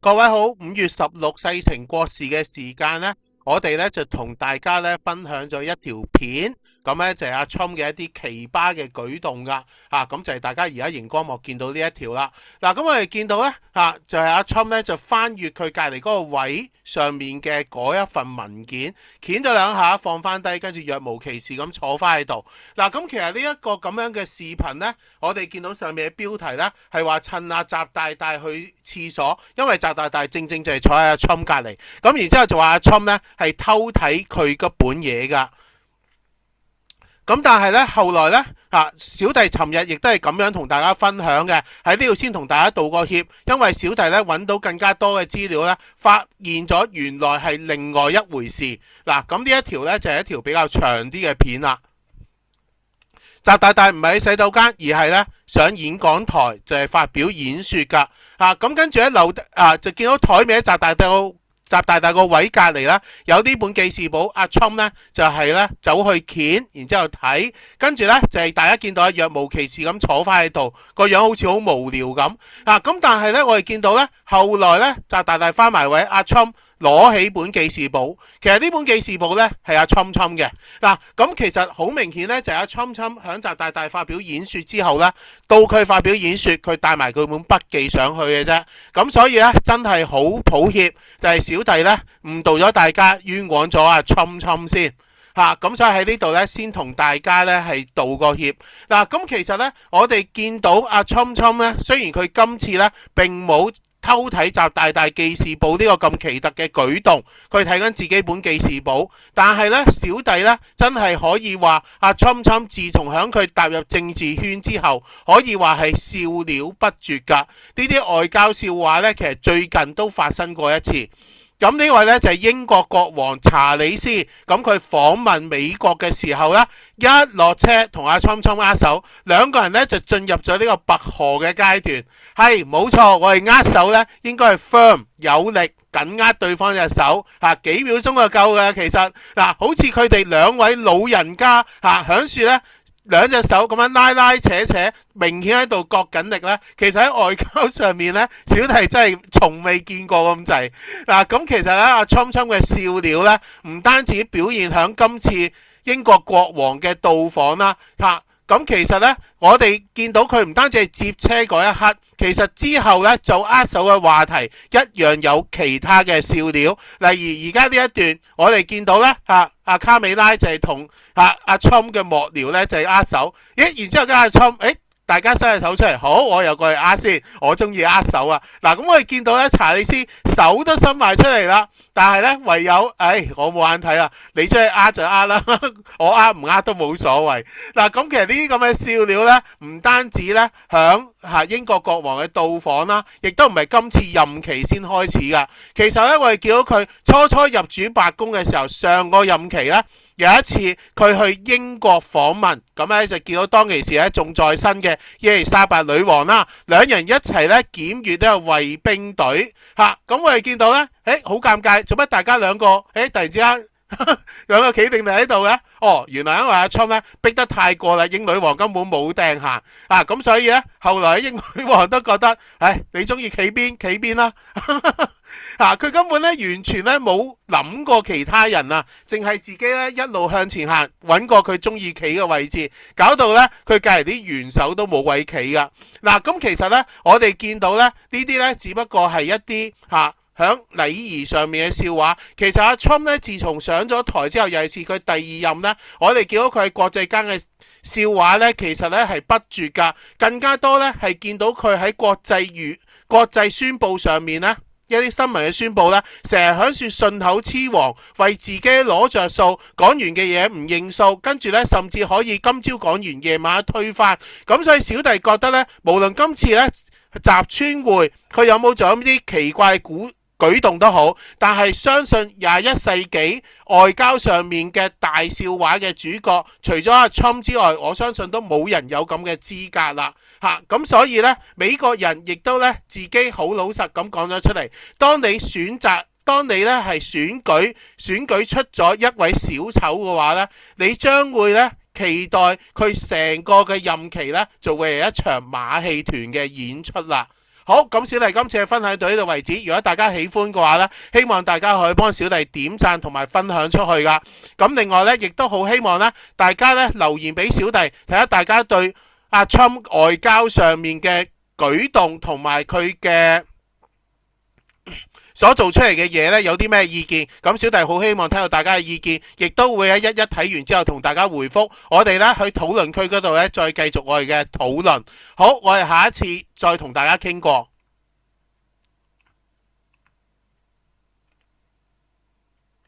各位好，5月16世情國事嘅時間呢，我哋呢就同大家呢分享咗一條片，咁呢就係阿 Trump 嘅一啲奇葩嘅舉動噶，咁就係大家而家熒光幕見到呢一條啦。咁我哋見到呢，就係阿 Trump 呢就翻閱佢隔離嗰個位上面嘅嗰一份文件，鉗咗兩下放翻低，跟住若無其事咁坐翻喺度。咁其實呢一個咁樣嘅視頻呢，我哋見到上面嘅標題呢，係話趁阿習大大去廁所，因為習大大正正就係坐喺阿 Trump 隔離，咁然之後就話阿 Trump 呢係偷睇佢嗰本嘢㗎。咁但係呢，後來呢，小弟尋日亦都係咁樣同大家分享嘅，喺呢度先同大家道個歉，因為小弟呢揾到更加多嘅資料呢，發現咗原來係另外一回事。咁呢一條呢，就係一條比較長啲嘅片啦。習大大唔係喺洗手間，而係咧上演講台，就係發表演說噶。咁跟住咧就見到台面喺習大大個位隔離啦，有呢本記事簿，阿 Trump 咧就係咧走去鉗，然之後睇，跟住咧就係大家見到若無其事咁坐翻喺度，個樣好似好無聊咁。咁但係咧我哋見到咧後來咧習大大翻埋位，阿 Trump 攞起本記事簿，其實呢本記事簿咧係阿 Trump 嘅。咁其實好明顯咧就係阿 Trump 響習大大發表演說之後咧，到佢發表演說，佢帶埋佢本筆記上去嘅啫。咁所以咧真係好抱歉，就係小弟咧誤導咗大家，冤枉咗阿 Trump 先。咁所以喺呢度咧先同大家咧係道個歉。咁其實咧我哋見到阿 Trump 咧，雖然佢今次咧並冇偷睇習大大記事簿呢個咁奇特嘅舉動，佢睇緊自己本記事簿，但係呢，小弟呢真係可以話阿 Trump 自從響佢踏入政治圈之後，可以話係笑料不絕噶。呢啲外交笑話呢，其實最近都發生過一次。咁呢位呢，就係英國國王查理斯，咁佢訪問美國嘅時候呢，一落車同阿 Trump 握手，兩個人呢就進入咗呢個拔河嘅階段。係冇錯，我哋握手呢應該係 firm 有力緊握對方隻手，幾秒鐘就夠嘅。其實好似佢哋兩位老人家響樹呢，兩隻手咁樣拉拉扯扯，明顯喺度角緊力呢。其實喺外交上面呢，小弟真係從未見過咁滯。咁其實呢，阿 Trump 嘅笑料呢，唔單止表現響今次英國國王嘅到訪啦，咁其實呢，我哋見到佢唔單止係接車嗰一刻，其實之後呢，就握手嘅話題一樣有其他嘅笑料。例如而家呢一段，我哋見到呢，阿卡美拉就係同阿 Trump 嘅幕僚呢，就係握手，然之後跟阿 Trump，大家伸隻手出嚟，好，我又過嚟握先，我中意握手啊！咁我哋見到咧，查理斯手都伸埋出嚟啦，但係咧唯有，我冇眼睇啦，你出去握就握啦，我握唔握都冇所謂。咁其實呢啲咁嘅笑料咧，唔單止咧響英國國王嘅到訪啦，亦都唔係今次任期先開始噶。其實咧，我哋見到佢初初入主白宮嘅時候，上個任期咧。有一次佢去英國訪問，咁咧就見到當其時咧仲在生嘅伊麗莎白女王啦，兩人一齊咧檢閱呢個衛兵隊，咁我哋見到咧，好尷尬，做乜大家兩個，突然之間兩個企定定喺度嘅？原來因為阿 Trump 咧逼得太過啦，英女王根本冇掟行，咁所以咧後來英女王都覺得，你中意企邊啦。佢根本咧完全咧冇諗過其他人啊，淨係自己咧一路向前行，揾個佢中意企嘅位置，搞到咧佢隔籬啲元首都冇位企噶。咁其實咧我哋見到咧呢啲咧只不過係一啲響禮儀上面嘅笑話。其實阿 Trump 咧自從上咗台之後，尤其是佢第二任咧，我哋見到佢喺國際間嘅笑話咧，其實咧係不絕噶，更加多咧係見到佢喺國際宣佈上面咧。一啲新聞嘅宣佈咧，成日響說信口雌黃，為自己攞着數，講完嘅嘢唔認數，跟住咧甚至可以今朝講完夜晚推翻。咁所以小弟覺得咧，無論今次咧習川會佢有冇做啲奇怪舉動都好，但係相信21世紀外交上面嘅大笑話嘅主角，除咗阿 Trump 之外，我相信都冇人有咁嘅資格啦。咁所以呢，美國人亦都呢自己好老實咁講咗出嚟。當你呢係選舉出咗一位小丑嘅話呢，你將會呢期待佢成個嘅任期呢就會係一場馬戲團嘅演出啦。好，咁小弟今次嘅分享到呢度為止。如果大家喜歡嘅話呢，希望大家可以幫小弟點讚同埋分享出去噶。咁另外呢，亦都好希望呢，大家呢留言俾小弟，睇下大家對阿 Trump 外交上面嘅舉動同埋佢嘅所做出嚟嘅嘢呢，有啲咩意見？咁小弟好希望聽到大家嘅意見，亦都會喺一睇完之後同大家回覆。我哋呢去討論區嗰度呢，再繼續我哋嘅討論。好，我哋下一次再同大家傾過。